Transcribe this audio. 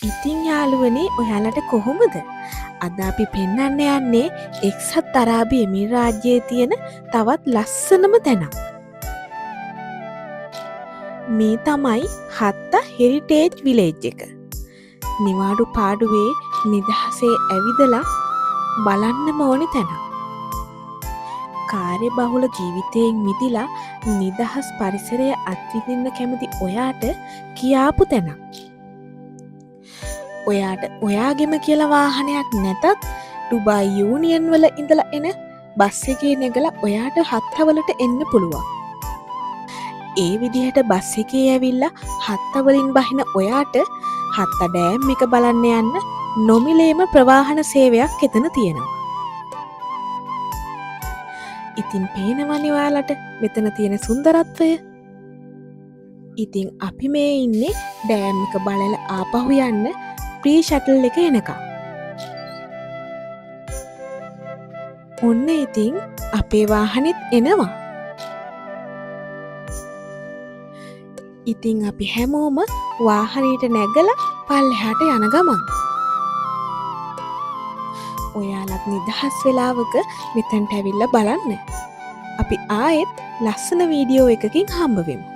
ඉතින් යාළුවනේ ඔයාලට කොහොමද? අද අපි පෙන්වන්න යන්නේ එක්සත් අරාබි එමිරාජ්‍යයේ තියෙන තවත් ලස්සනම තැනක්. මේ තමයි හත්තා හෙරිටේජ් විලේජ් එක. නිවාඩු පාඩුවේ නිදහසේ ඇවිදලා බලන්නම ඕනි තැනක්. කාර්ය බහුල ජීවිතයෙන් මිදිලා නිදහස් පරිසරය අත්විඳින්න කැමති ඔයාට කියාපු තැනක්. ඔයාට ඔයාගෙම කියලා වාහනයක් නැතත් ඩුබායි යූනියන් වල ඉඳලා එන බස් එකේ නැගලා ඔයාට හත්තවලට එන්න පුළුවන්. ඒ විදිහට බස් එකේ ඇවිල්ලා හත්තවලින් බහින ඔයාට හත්තා ඩෑම් එක බලන්න යන්න නොමිලේම ප්‍රවාහන සේවයක් එතන තියෙනවා. ඉතින් පේනවනේ ඔයාලට මෙතන තියෙන සුන්දරත්වය. ඉතින් අපි මේ ඉන්නේ ඩෑම් එක බලලා ආපහු යන්න ප්‍රී ෂටල් එක එනකම්. ඔන්න ඉතින් අපේ වාහනෙත් එනවා. ඉතින් අපි හැමෝම වාහනයට නැගලා පල්ලෙහාට යන ගමන්. ඔයාලත් නිදහස් වෙලාවක මෙතනට ඇවිල්ලා බලන්න. අපි ආයෙත් ලස්සන වීඩියෝ එකකින් හම්බ වෙමු.